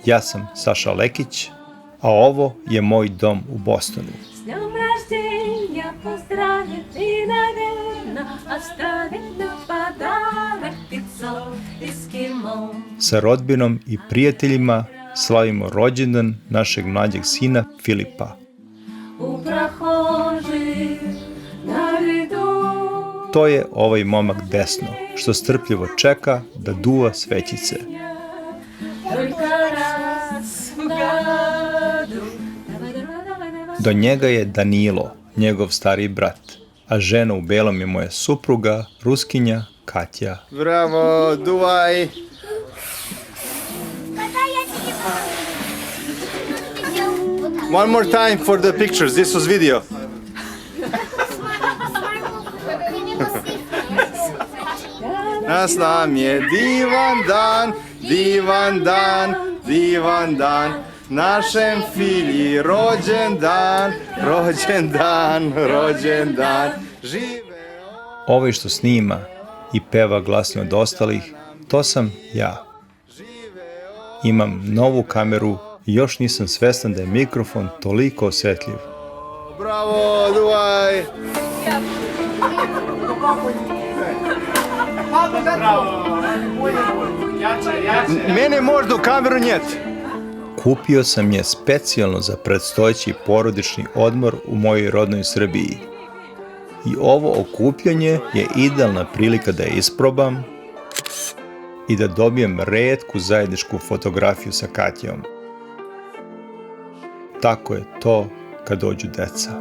Ja sam Saša Lekić, a ovo je moj dom u Bostonu. Sa rodbinom i prijateljima slavimo rođendan našeg mlađeg sina Filipa. To je ovaj momak desno, što strpljivo čeka da duva svećice. Do njega je Danilo, njegov stariji brat, a žena u belom je moja supruga, Ruskinja Katja. Bravo, duvaj! One more time for the pictures, this was video. Danas nam je divan dan, divan dan, divan dan. Našem filji rođendan, rođendan, rođendan. Ovaj što snima i peva glasnije od ostalih, to sam ja. Imam novu kameru i još nisam svestan da je mikrofon toliko osjetljiv. Bravo, duvaj! Mene možda u kameru njet. Kupio sam je specijalno za predstojeći porodični odmor u mojoj rodnoj Srbiji. I ovo okupljanje je idealna prilika da je isprobam i da dobijem retku zajedničku fotografiju sa Katjom. Tako je to kad dođu deca.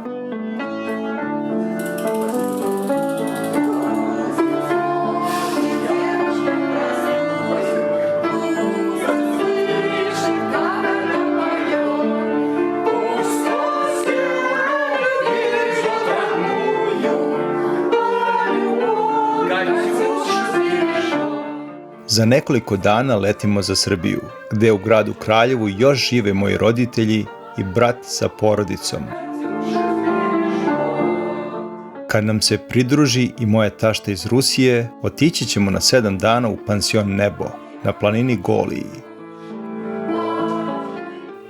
Za nekoliko dana letimo za Srbiju, gde u gradu Kraljevu još žive moji roditelji i brat sa porodicom. Kad nam se pridruži i moja tašta iz Rusije, otići ćemo na 7 dana u pansion Nebo na planini Goliji.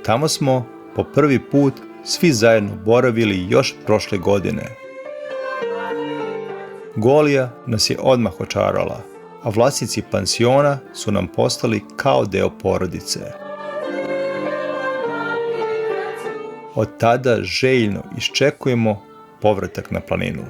Tamo smo po prvi put svi zajedno boravili još prošle godine. Golija nas je odmah očarala, a vlasnici pansiona su nam postali kao deo porodice. Od tada željno iščekujemo povratak na planinu.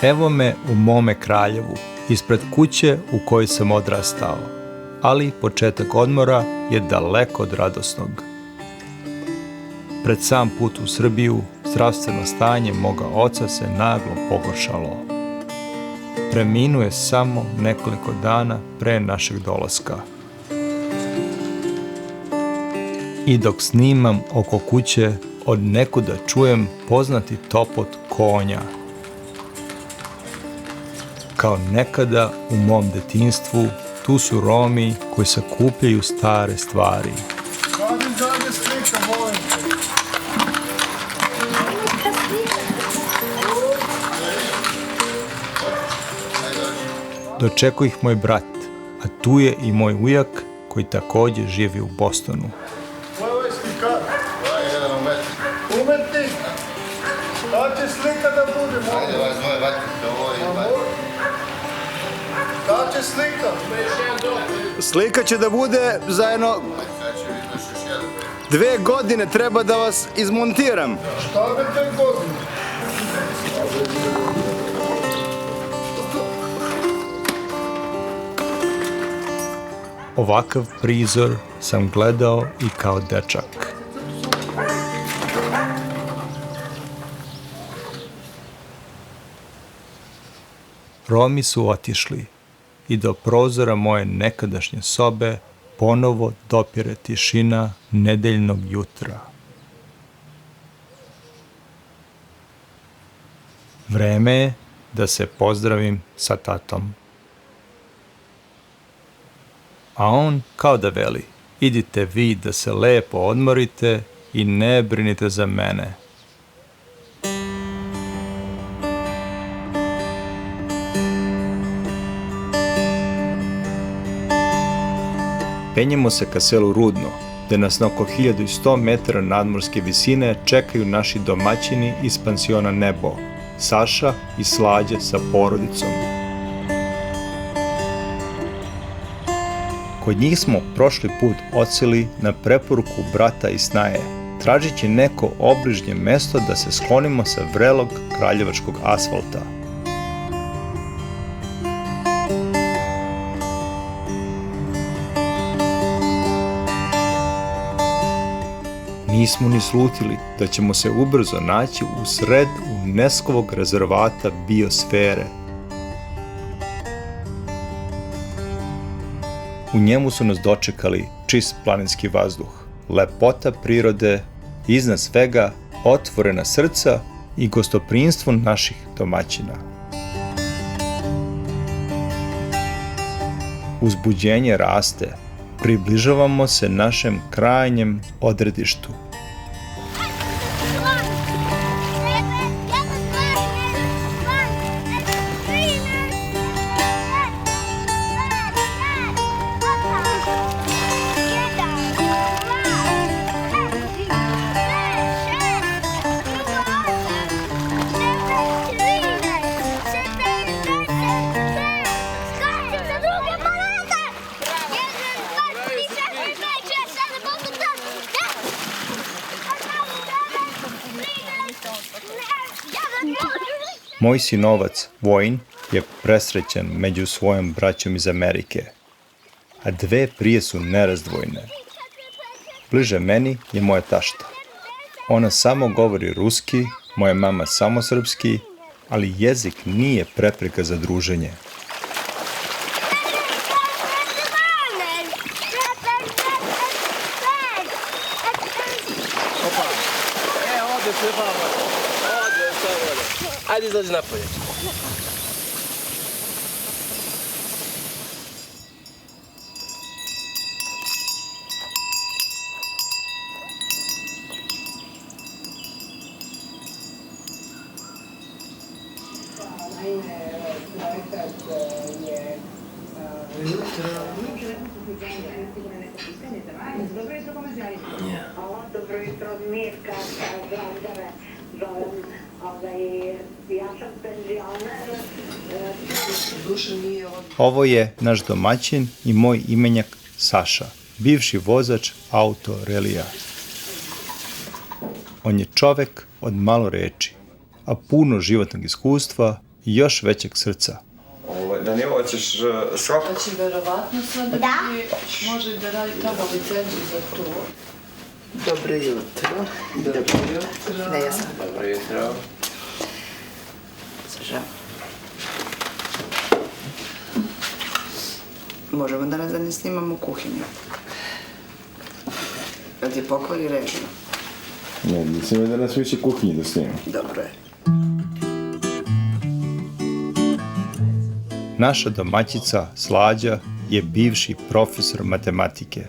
Evo me u mome Kraljevu, ispred kuće u kojoj sam odrastao, ali početak odmora je daleko od radosnog. Pred sam put u Srbiju, zdravstveno stanje moga oca se naglo pogoršalo. Preminuo je samo nekoliko dana pre našeg dolaska. I dok snimam oko kuće, od nekuda čujem poznati topot konja. Kao nekada u mom detinjstvu, tu su Romi koji sakupljaju stare stvari. Dočekao ih moj brat, a tu je i moj ujak koji također živi u Bostonu. Umetnik! Da će slika da bude? Da će slika? Slika će da bude za jedno 2 godine, treba da vas izmontiram. Šta bi 2 godine? Ovakav prizor sam gledao i kao dečak. Romi su otišli i do prozora moje nekadašnje sobe ponovo dopire tišina nedeljnog jutra. Vreme je da se pozdravim sa tatom. A on kao da veli, idite vi da se lepo odmorite i ne brinite za mene. Penjemo se ka selu Rudno, gde nas na oko 1100 metara nadmorske visine čekaju naši domaćini iz pansiona Nebo, Saša i Slađa sa porodicom. Kod njih smo prošli put odseli na preporuku brata i snaje, tražići neko obližnje mesto da se sklonimo sa vrelog kraljevačkog asfalta. Nismo ni slutili da ćemo se ubrzo naći u sred UNESCO-vog rezervata biosfere. U njemu su nas dočekali čist planinski vazduh, lepota prirode, iznad svega otvorena srca i gostoprimstvo naših domaćina. Uzbuđenje raste, približavamo se našem krajnjem odredištu. Moj sinovac, Vojin, je presrećen među svojom braćom iz Amerike, a dve prije su nerazdvojne. Bliže meni je moja tašta. Ona samo govori ruski, moja mama samo srpski, ali jezik nije prepreka za druženje. Ajde, izađi napolje. Dobro jutro, Mirka, Zdrave, zovem, ja sam penzioner. Ovo je naš domaćin i moj imenjak Saša, bivši vozač auto relija. On je čovek od malo reči, a puno životnog iskustva i još većeg srca. Danilo, hoćeš svakako? Znači, verovatno sada Da. može da radi tamo licencu za to. Dobro jutro. Dobro jutro. Ne, ja sam. Dobro jutro. Saša. Možemo danas da ne snimamo u kuhinju. Jel ti pokvari režiju? Ne, mislim da nas više kuhinji da snimamo. Dobro je. Naša domaćica Slađa je bivši profesor matematike.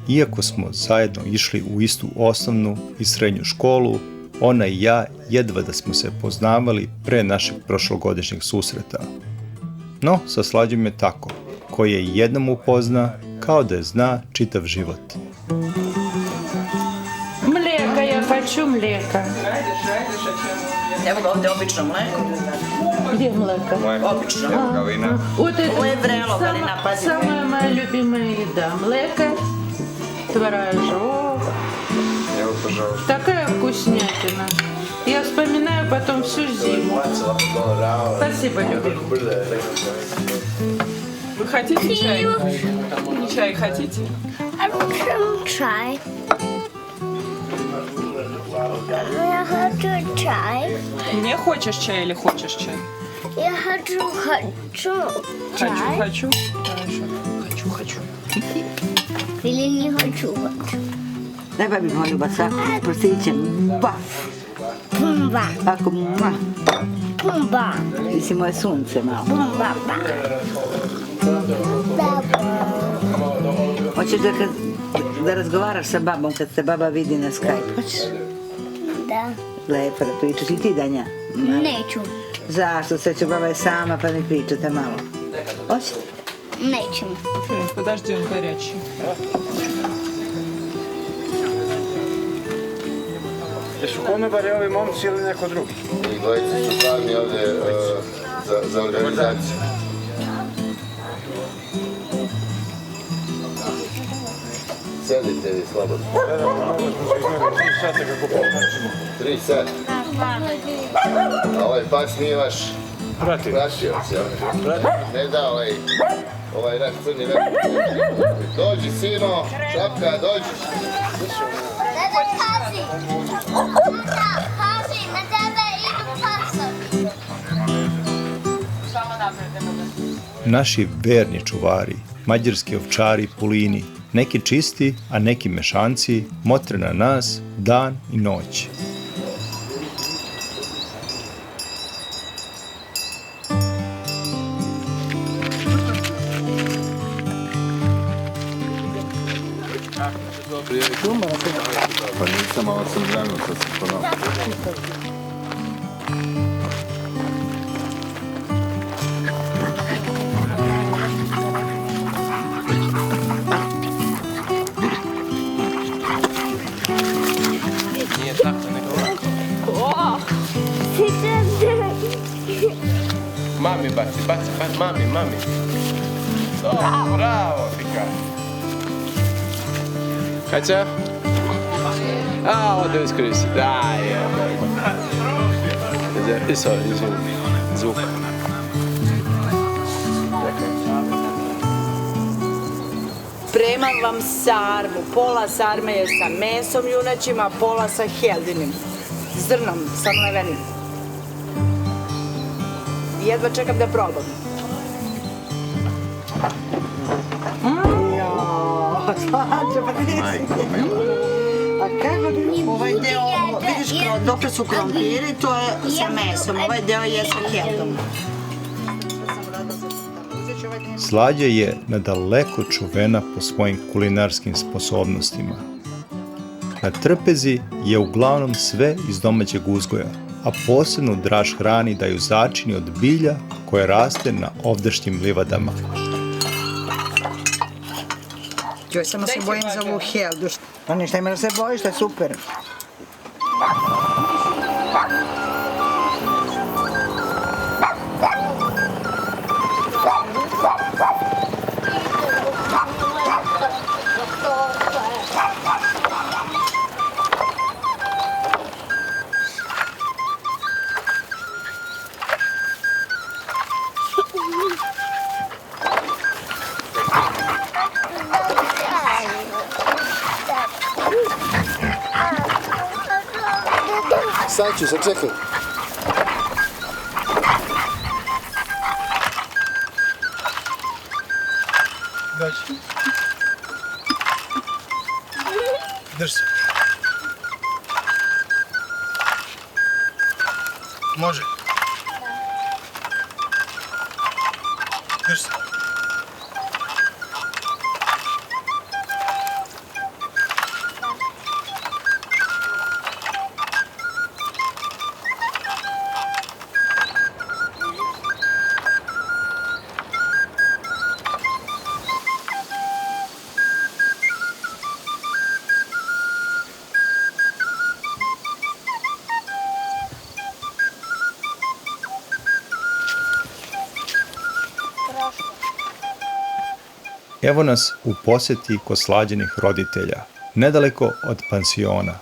Iako smo zajedno išli u istu osnovnu i srednju školu, ona i ja jedva da smo se poznavali pre našeg prošlogodišnjeg susreta. No, sa Slađom je tako, koji je jednom upozna kao da je zna čitav život. Mlijeka, ja hoću mlijeka. Evo ga ovdje obično mleko. Где млеко? Obično. Вот это Ovo je vrelo, Galina, pazi. самая моя любимая еда. Млеко, творожок. Evo, пожалуйста. Такая вкуснятина. Я вспоминаю потом всю зиму. Спасибо, любимый. Вы хотите чай? Чай хотите? Чай. Я хочу чай. Не хочешь чай или хочешь чай? Я хочу чай. Хочу. Хорошо. Хочу. Или не хочу. Daj babi molim vas, prosiće. Ba. Pumba. Ako Pumba. Ti si moje sunce malo. Pumba. Hoćeš da razgovaraš sa babom kad te baba vidi na Skype? Hoćeš? Da. Lepo da pričaš. I ti, Danja? Neću. Zašto? Sve će baba je sama pa mi pričate malo. Hoćete? Neću. Подожди, он горячий. Jesu konobari ovi momci ili neko drugi? I dvojice su glavni ovdje za organizaciju. Sedite vi slobodno. 3 sata kako pomoćemo. 3 sata. A ovaj pas nije vaš pratioc, jel? Ne da ovaj naš crni vek. Dođi, sino, šapka, dođi. Dada, pazi. Dada, pazi, na tebe idu pasovi. Naši verni čuvari, mađarski ovčari, pulini, neki čisti, a neki mešanci, motre na nas dan i noć. Pa nisam, ovo sam ženu, to sam ponovno. Nije tako, nego ovako. Mami baci, mami. Bravo, Fika. Kaća? A, ovo da iskoristi. Daj, evo. Izvoli, zvuk. Spremam vam sarmu. Pola sarme je sa mesom junećim, a pola sa heldinim. Zrnom, sa mlevenim. Jedva čekam da probam. Slađe, pa nisi. A kako bi ovaj deo, vidiš dokle su krompiri, to je sa mesom, ovaj deo je sa heldom. Slađa je nadaleko čuvena po svojim kulinarskim sposobnostima. Na trpezi je uglavnom sve iz domaćeg uzgoja, a posebnu draž hrani daju začini od bilja koje raste na ovdašnjim livadama. Joj, samo se bojim za ovu heldu. Pa ništa, ima da se bojiš, to je super. Sad ću se, čekaj. Dođi. Drži se. Može. Drži se. Evo nas u posjeti kod Slađinih roditelja, nedaleko od pansiona.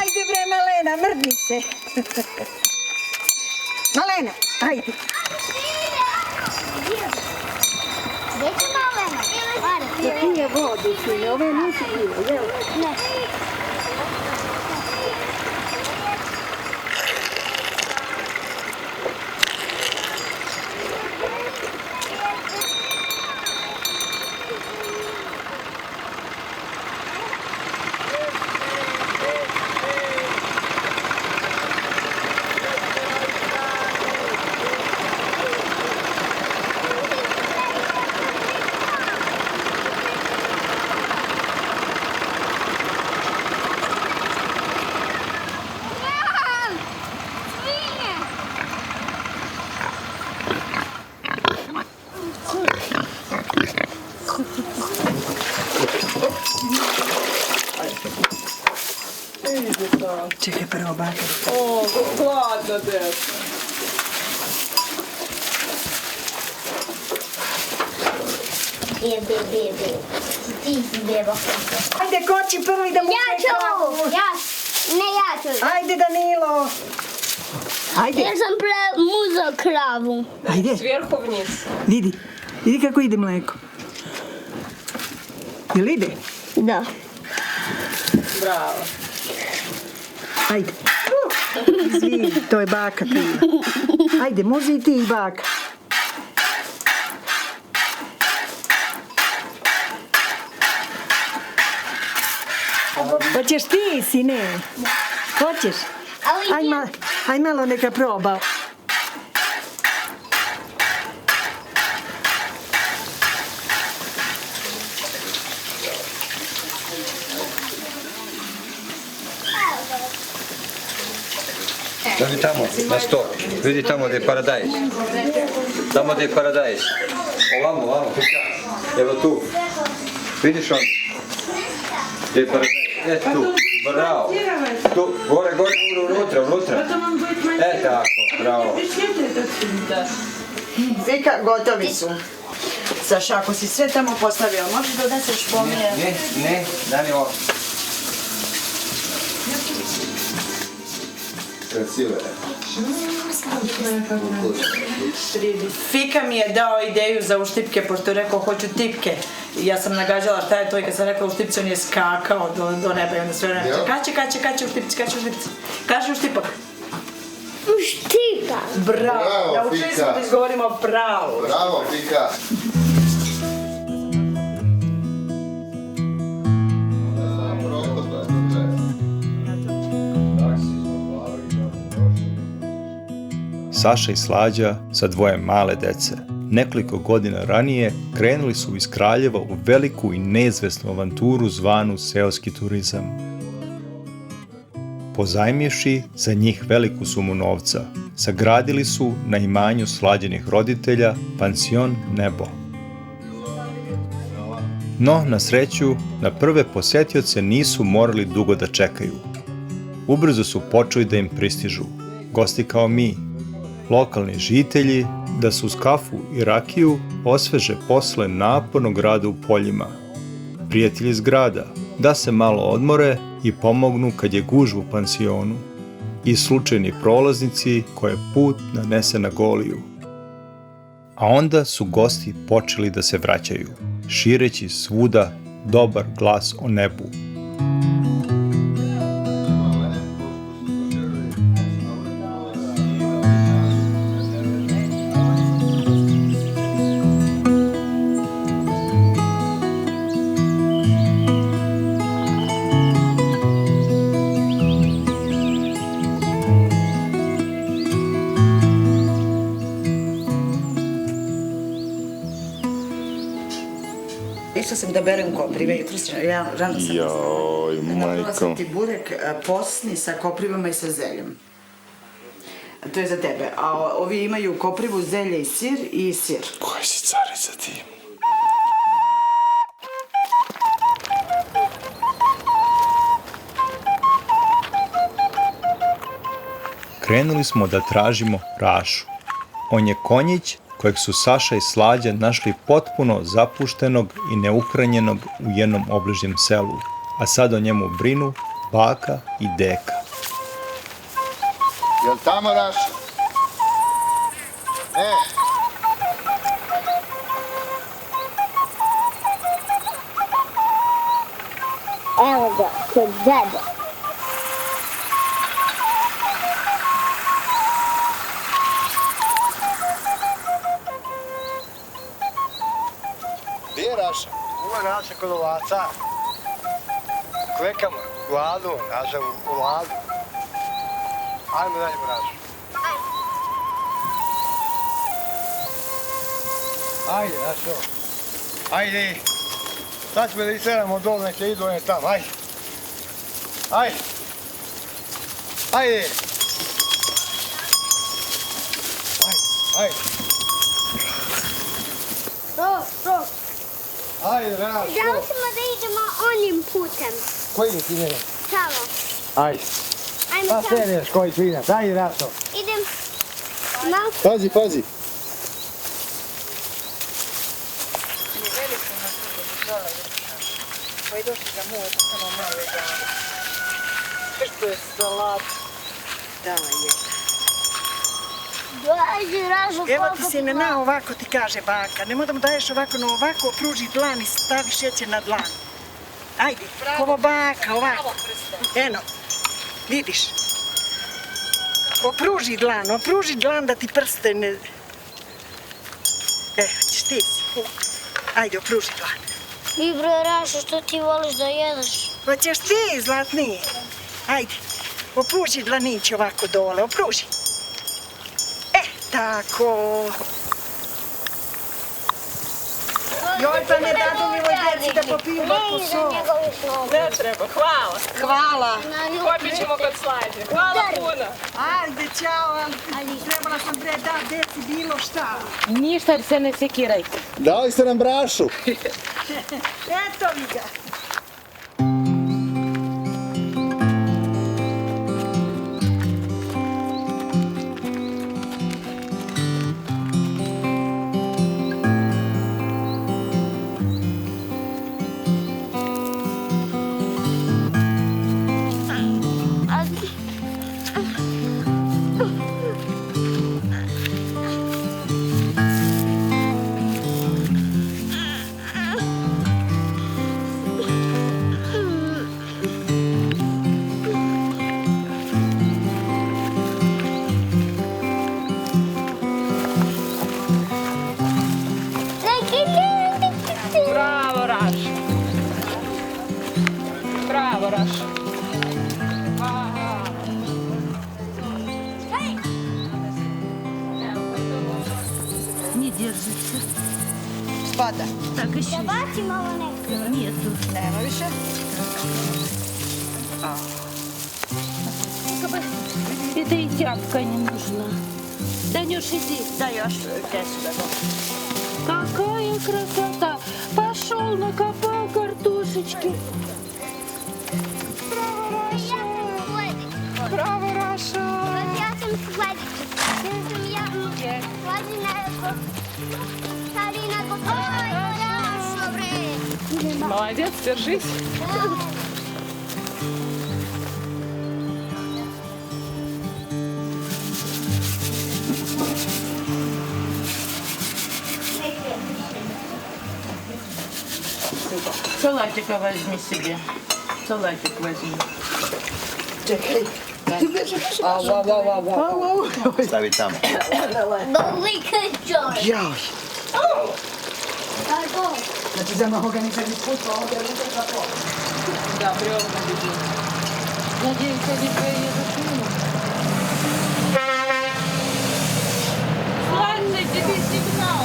Ajde bre, Malena, mrdni se. Malena, ajde. Gdje će Malena? Pije vodu, sine, ove nisu pije, jel? Ne. Čekaj, prvo baka. O, hladno, dec. Bebe. Ti si beba. Ajde, ko će prvi da mu Ja ću! Ja ću. Ajde, Danilo. Ajde. Ja sam muzao kravu. Ajde. Svijerhu vniz. Vidi kako ide mleko. Jel ide? Da. Bravo. Ajde. Izvini, to je baka pila. Ajde, muzi i ti i baka. Hoćeš ti, sine? Hoćeš? Aj malo neka proba. Vidi tamo, na sto. Vidi tamo gdje je paradajz. Tamo gdje je paradajz. Ovamo, evo tu. Vidiš on? Gdje je paradajz? Tu, bravo. Tu, gore, unutra. Tako, bravo. Vika, gotovi su. Saša, ako si sve tamo postavio, možeš da odneseš pomije? Ne, dani ovo. Krasivo je. Fika mi je dao ideju za uštipke, pošto je rekao hoću tipke. Ja sam nagađala šta je to i kad sam rekla uštipci, on je skakao do neba i onda sve vreme. Kaće uštipci. Kaže uštipak. Uštipak. Bravo, naučili smo da izgovorimo pravo. Bravo, Fika. Saša i Slađa sa dvoje male dece. Nekoliko godina ranije krenuli su iz Kraljeva u veliku i neizvesnu avanturu zvanu seoski turizam. Pozajmivši za njih veliku sumu novca, sagradili su na imanju Slađinih roditelja pansion Nebo. No, na sreću, na prve posetioce nisu morali dugo da čekaju. Ubrzo su počeli da im pristižu gosti kao mi, lokalni žitelji, da se uz kafu i rakiju osveže posle napornog rada u poljima. Prijatelji iz grada, da se malo odmore i pomognu kad je gužva u pansionu. I slučajni prolaznici koje put nanese na Goliju. A onda su gosti počeli da se vraćaju, šireći svuda dobar glas o nebu. Išla sam da berem koprive, jutros ja rano sam Joj, napravila sam majko. ti burek posni sa koprivama i sa zeljem. To je za tebe. A ovi imaju koprivu, zelje i sir. Koja si carica ti? Krenuli smo da tražimo Rašu. On je konjić kojeg su Saša i Slađa našli potpuno zapuštenog i neuhranjenog u jednom obližnjem selu, a sad o njemu brinu baka i deka. Jel tamo Raša? Evo ga, kod dede. Gdje je Raša? Uva Raša kod ovaca. Klekamo, u Ladu, Raša u Ladu. Ajmo dalje u Rašu. Ajde, Rašo. Ajde. Sad ćemo da iseramo dole, neke idu one tamo, ajde. Ajde. Ajde. Ajde. Ajde, Rašo. Da li ćemo da idemo onim putem? Kojim ti ne? Tamo. Ajde. Ajmo Pa tamo. sedeš koji klinac, ajde, Rašo. Idem. Malo. Pazi, pazi. Koji došli ga moje, pa samo malo je dana. Što je salat? Da je. Dođi, Ražo, Evo ti sine, na ovako ti kaže baka. Nemoj da mu daješ ovako, no ovako pruži dlan i stavi šećer na dlan. Ajde, ovo baka, ovako. Eno, vidiš. Opruži dlan da ti prste ne... Evo ćeš ti si. Ajde, opruži dlan. I bre, Ražo, što ti voliš da jedeš? Pa ćeš ti, zlatniji. Ajde, opruži dlanić ovako dole, opruži. Tako. Joj, pa ne dadu mi ovoj djeci da popiju ovako sol. Ne treba, hvala. Hvala. Popit ćemo kod slađe. Hvala puno. Ajde, čao. Trebala sam bre da djeci bilo šta. Ništa se ne sekirajte. Dali ste nam Brašu. Eto mi ga. Bravo, Raša. Bravo, Raša. Не держится. Spada. Так еще. Da baci malo nekako. Нету. Nema više. Это и тряпка не нужна. Данюш, иди. Da još kesu da go. Какая красота! Пошел, накопал картошечки. Браво, Раша! Ja sam sledići. Ja sam slađi nekako. Stari nekako. Oj, Rašo, bre. Молодец, держись. Салатика возьми себе. Салатик возьми. Čekaj. Stavi tamo. Velika čoj. Jaj. Tako. Znači za mnogo nisam isputila ovdje, ali to je za to. Да, бревна беги. Надеюсь, они поедут мимо. Ладно, тебе сигнал.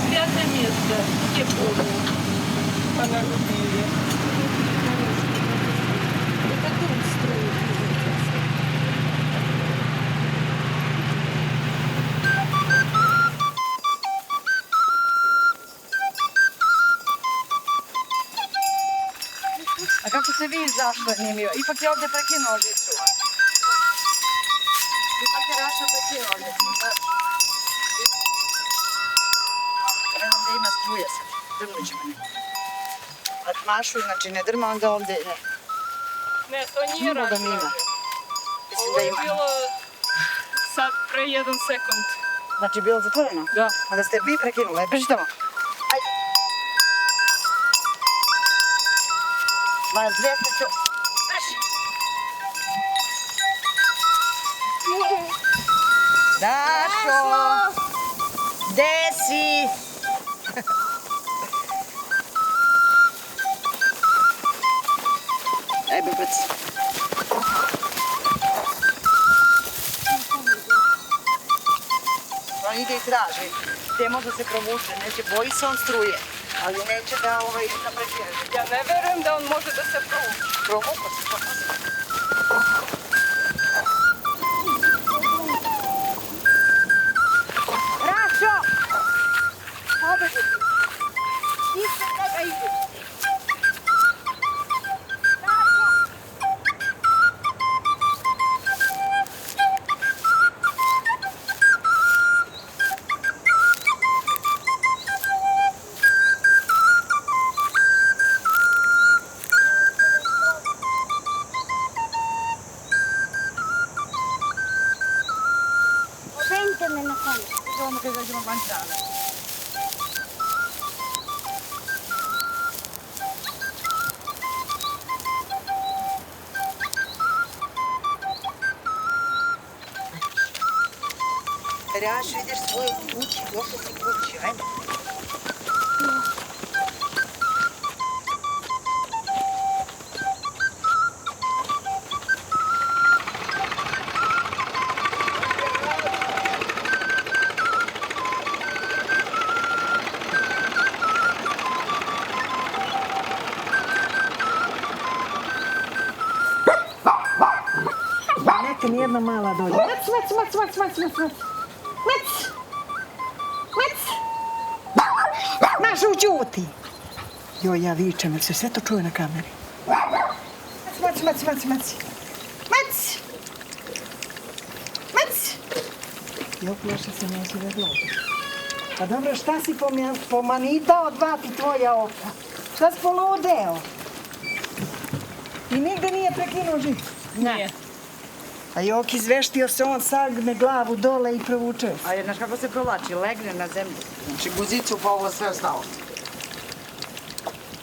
Святое место. Все помнят. Она любили. Это дом строит. A kako ste vi izašli, nije mi... Ipak je ovdje prekinuo žicu. Ipak je Raša prekinuo žicu, znači. Evo ovdje ima struje sad, drnut ćemo. Mašu, znači ne drma, onda ovdje ne. Ne, to nije Ima da radio. ima. Mislim Ovo da je ima. bilo sad pre 1 sekund. Znači bilo zatvoreno? Da. A da ste vi prekinuli, pričitamo. Ajde. Vas 200 ću. Brži. Dašo! Gde si? Aj, bebac. On ide i traži. Gde može se provuče, neće, boji se on struje. Ali neće da prekine. Ja ne verujem da on može da se provuče. Provuko se, to može. Rašo! Pobeži! Isto kada idu. Penite me na konju. Idemo kada izađemo van strana. Rašo, ideš svoje kući, došli si kući, ajmo. Neka nijedna mala dođe. Mec! Maša, uđuti! Joj, ja vičem, jer se sve to čuje na kameri. Mec! Jo, ploša se neće vedlo. Pa dobro, šta si pomanitao dva ti tvoja oka? Šta si poludeo? I nigde nije prekinuo žicu? Nije. A Joki izveštio se, on sagne glavu dole i provuče. A znaš kako se provlači? Legne na zemlju. Znači guzicu pa ovo sve ostalo.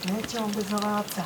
Neće on bez ovaca.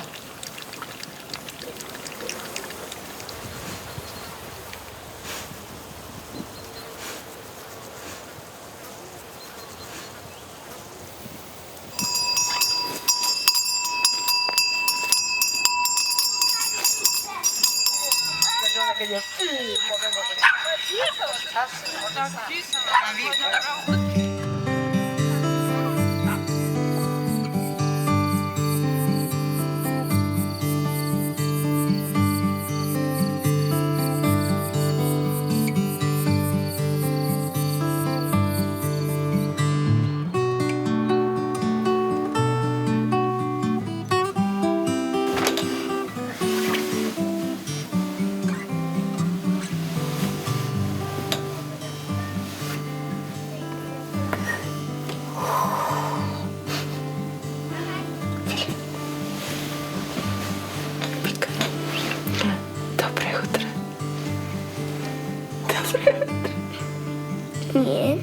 Nije.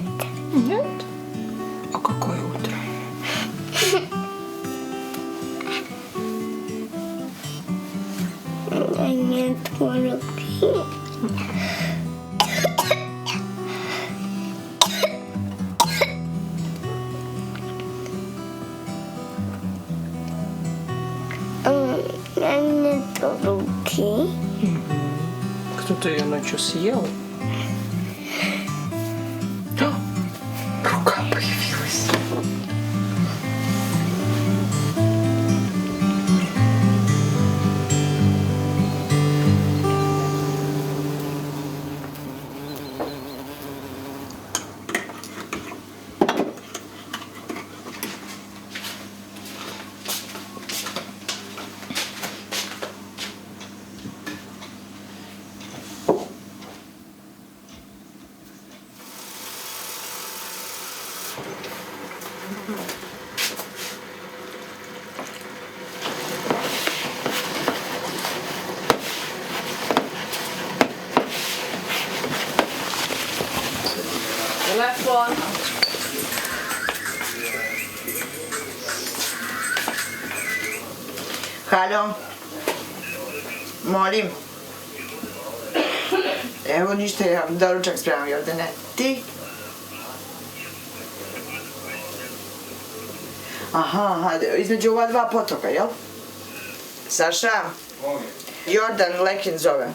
A kako je utro? Nije tvoj to ruki. Кто-то ее ночью съел. Рука появилась. Halo? Molim? Evo ništa, ja doručak spremam, Jordane. Ti? Aha, između ova dva potoka, jel? Saša? Jordan Lekin zove.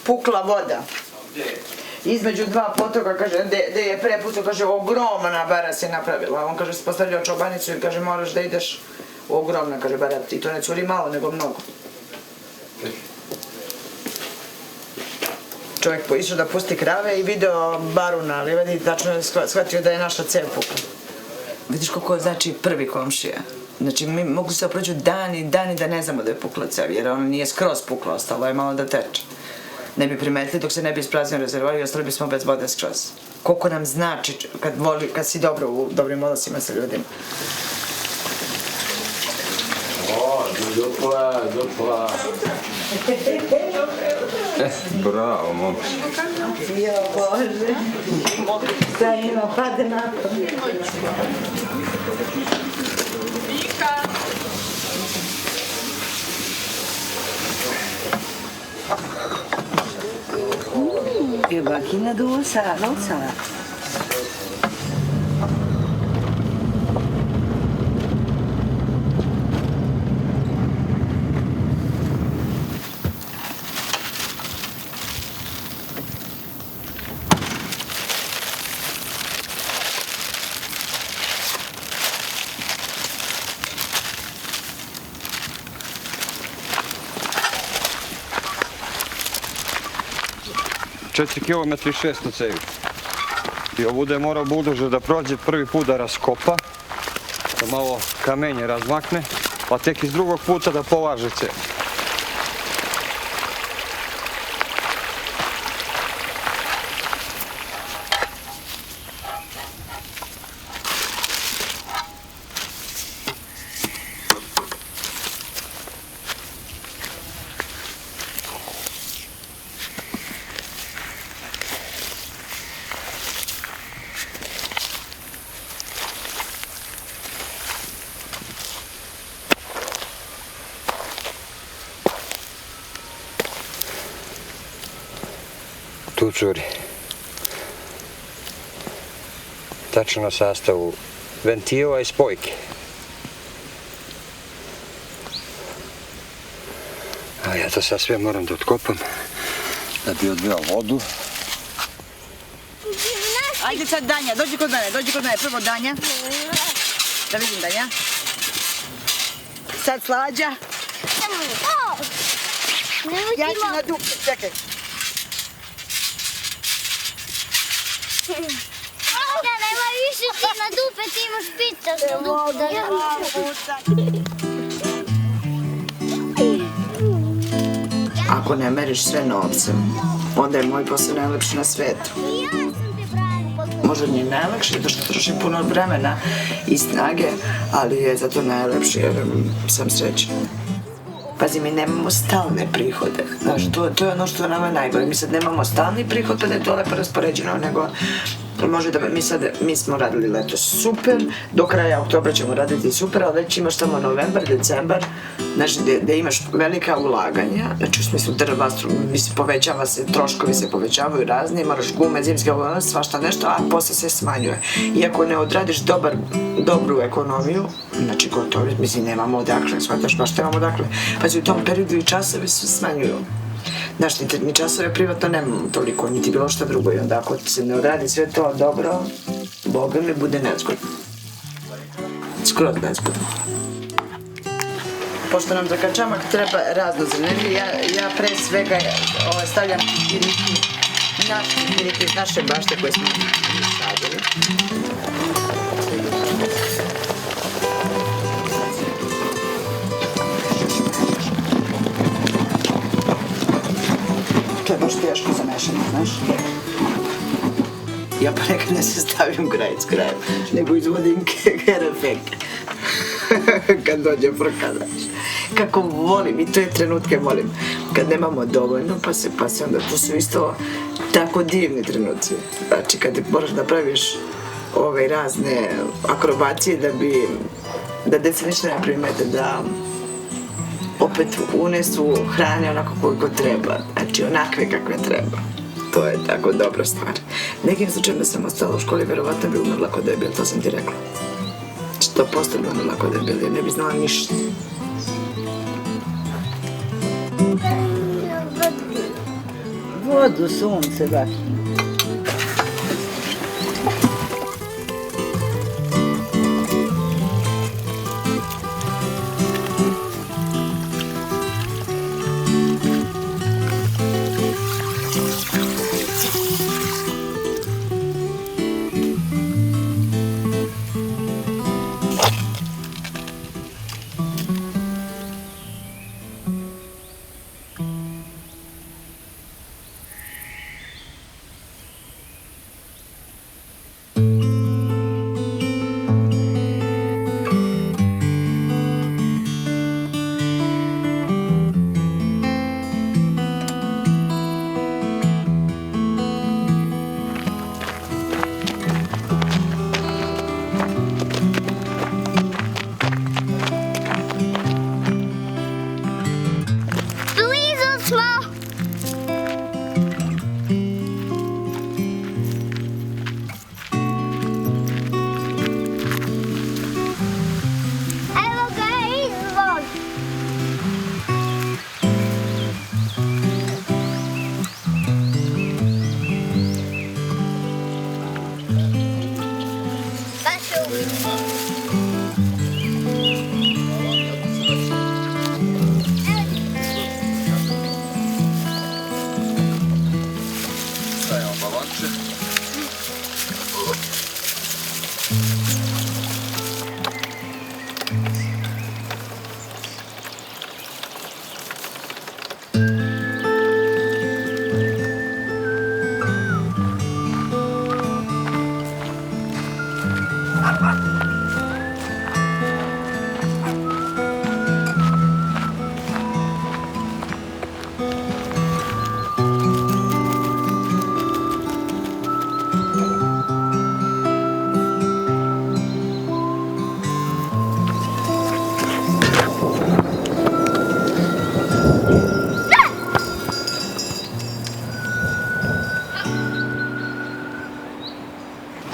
Pukla voda. Između dva potoka, kaže, gde je prepusto, kaže, ogromna bara se napravila. On, kaže, se postavljao čobanicu i kaže, moraš da ideš u ogromna, kaže, bara. I to ne curi malo, nego mnogo. Čovjek išao da pusti krave i video baru na livadi i tačno je shvatio da je naša cev pukla. Vidiš koliko je znači prvi komšija. Znači mi mogu se prođu dani da ne znamo da je pukla cev, jer ona nije skroz pukla, ostalo je malo da teče. Ne bi primetili dok se ne bi ispraznio rezervoar i ostali bismo bez vode skroz. Koliko nam znači kad si dobro u dobrim odnosima sa ljudima. O, dupla. Bravo, momče. Jo, Bože. Šta ima, pade nakon. Je bakina dosa, nosa. Četiri kilometra i 600 cevi. I ovuda je morao buldožer da prođe prvi put da raskopa, da malo kamenje razmakne, pa tek iz drugog puta da polaže cev. Tu curi. Tačno na sastavu ventila i spojke. A ja to sad sve moram da otkopam da bi odveo vodu. Ajde sad Danja, dođi kod mene, prvo Danja. Da vidim Danja. Sad Slađa. Ja ću na dupe, čekaj. Nemoj više ti na dupe, ti imaš pita za dupe. Ako ne meriš sve novcem, onda je moj posao najlepši na svetu. Možda nije najlakši, zato što trošim puno vremena i snage, ali je zato najlepši jer sam srećna. Pazi, mi nemamo stalne prihode, znaš, to je ono što je nama najbolje. Mi sad nemamo stalni prihod, pa da je to lepo raspoređeno, nego može da mi smo radili leto super, do kraja oktobra ćemo raditi super, ali već imaš tamo novembar, decembar, znači gde imaš velika ulaganja, znači u smislu drva, povećava se, troškovi se povećavaju razni, moraš gume, zimske, svašta nešto, a posle se smanjuje. Iako ne odradiš dobru ekonomiju, znači gotovo, mislim, nemamo odakle, shvataš baš nemamo odakle, pazi, u tom periodu i časovi se smanjuju. Znaš, ni časove privatno nemamo toliko, niti bilo šta drugo i onda ako se ne odradi sve to dobro, Boga mi bude nezgodno. Skoro nezgodno. Pošto nam za kačamak treba razno zrnevije, ja pre svega stavljam kikiriki iz naše bašte koje smo sadili. To je baš teško za mešanje, znaš? Ja pa nekad ne se stavim graj s krajem, nego izvodim kerefek. Kad dođe frka, znaš. Kako volim, i te trenutke volim. Kad nemamo dovoljno, pa se onda, to su isto tako divni trenuci. Znači, kad moraš da praviš ove razne akrobacije da deca ništa ne primete, opet unesu hrane onako koliko treba, znači onakve kakve treba. To je tako dobra stvar. Nekim slučajima sam ostala u školi, verovatno bi umrla kod debil, to sam ti rekla. 100% bi umrla kod debil, jer ne bi znala ništa. Vodu, sunce, baki.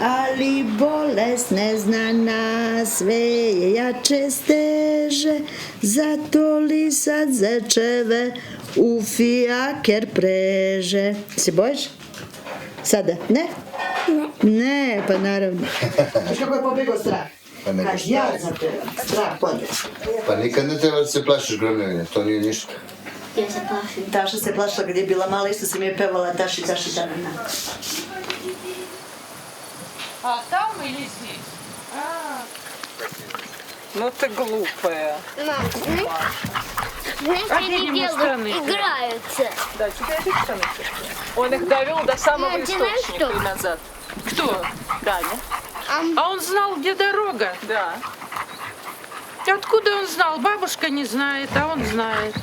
Ali bolest neznana sve je jače steže, zato li sad zečeve u fijaker preže. Se bojiš? Sada, ne? Ne, pa naravno. Znaš kako je pobjegao strah? Kaž ja za tebe, strah pobjegao. Pa nikad ne treba da se plašiš gromljenja, to nije ništa. Ja se plašim. Taša se plašila kad je bila mala, isto sam je pevala Taši, Taši, Tanina. А там или здесь? Ну ты глупая. Мам, знаешь, они делают, играются. Да, тебе эти штаны. Он их довел до самого Мам, ты знаешь источника что? и назад. Кто? Даня. А он знал, где дорога? Да. Откуда он знал? Бабушка не знает, а он знает.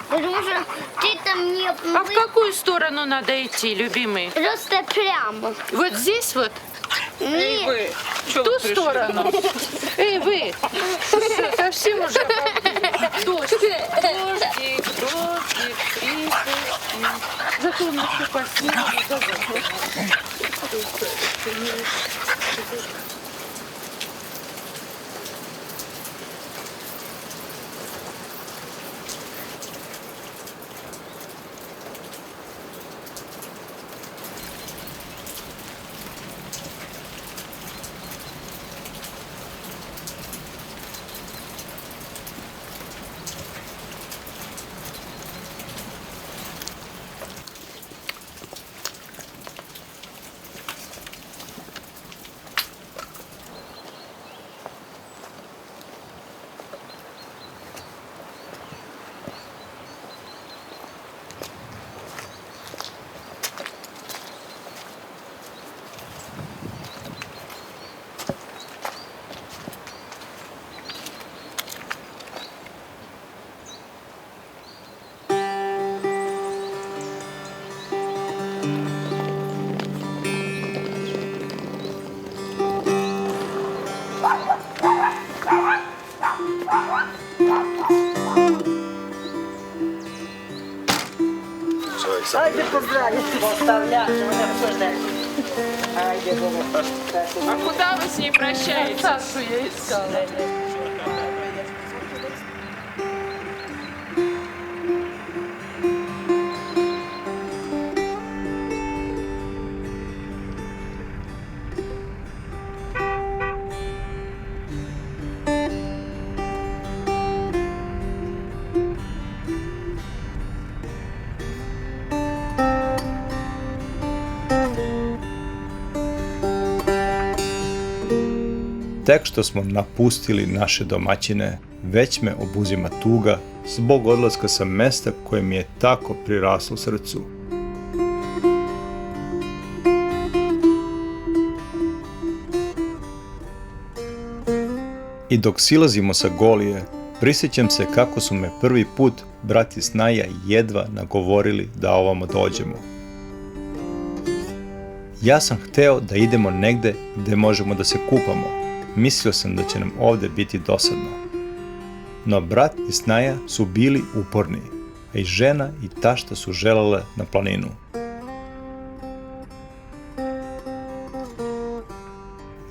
Потому что ты там не... А в какую сторону надо идти, любимый? Просто прямо. Вот здесь вот? Нет. Вы, в ту сторону? Эй, вы! Совсем уже дождик, дождик, припустил. Зато он еще по снегу. Ajde, pozdravite. Postavljaš, nema što ne. Ajde, Boga. А куда вы с ней прощаетесь? Сашу я искала. Tek što smo napustili naše domaćine, već me obuzima tuga zbog odlaska sa mesta koje mi je tako priraslo srcu. I dok silazimo sa Golije, prisjećam se kako su me prvi put brat i snaja jedva nagovorili da ovamo dođemo. Ja sam hteo da idemo negde gde možemo da se kupamo. Mislio sam da će nam ovde biti dosadno. No brat i snaja su bili uporni, a i žena i tašta su želele na planinu.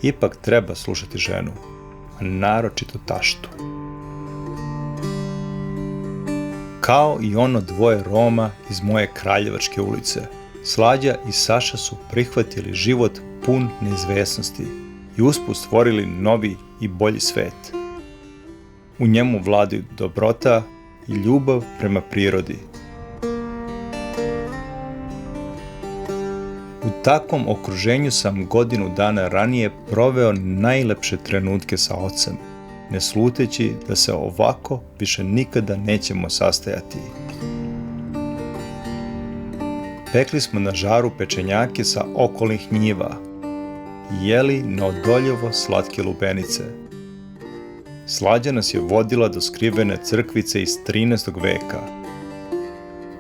Ipak treba slušati ženu, a naročito taštu. Kao i ono dvoje Roma iz moje Kraljevačke ulice, Slađa i Saša su prihvatili život pun neizvesnosti i usput stvorili novi i bolji svet. U njemu vladaju dobrota i ljubav prema prirodi. U takvom okruženju sam godinu dana ranije proveo najlepše trenutke sa ocem, ne sluteći da se ovako više nikada nećemo sastajati. Pekli smo na žaru pečenjake sa okolnih njiva, jeli neodoljivo slatke lubenice. Slađa nas je vodila do skrivene crkvice iz 13. veka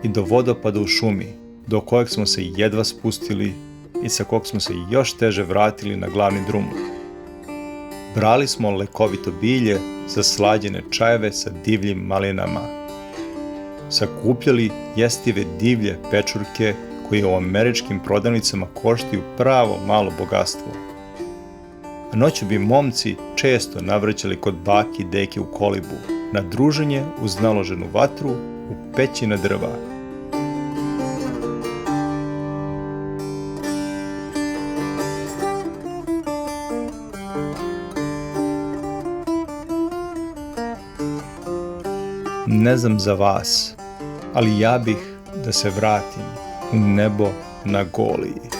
i do vodopada u šumi, do kojeg smo se jedva spustili i sa kog smo se još teže vratili na glavni drum. Brali smo lekovito bilje za slađene čajeve sa divljim malinama. Sakupljali jestive divlje pečurke koje u američkim prodavnicama koštaju pravo malo bogatstvo. A noću bi momci često navrćali kod baki i deke u kolibu, na druženje uz naloženu vatru u peći na drva. Ne znam za vas, ali ja bih da se vratim u nebo na Goliji.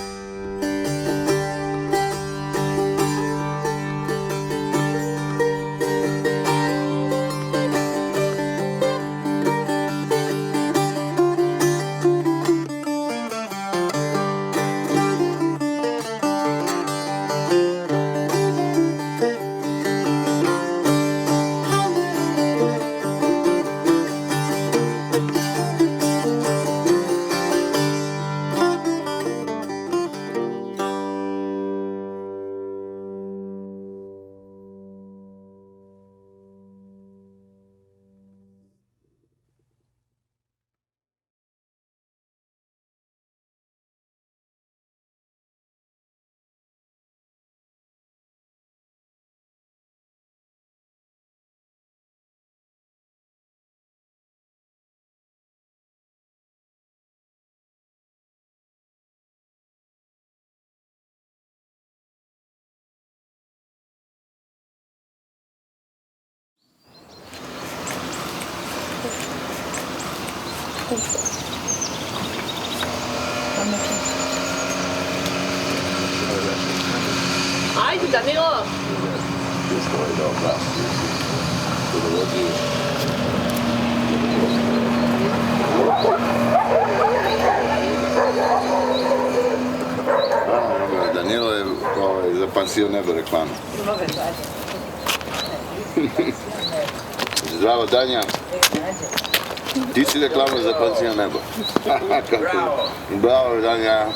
Ajde, Danilo! Danilo je za pansion nebo reklama. Zdravo, Danja. Ti si reklama za pansion nebo. Bravo, Danja.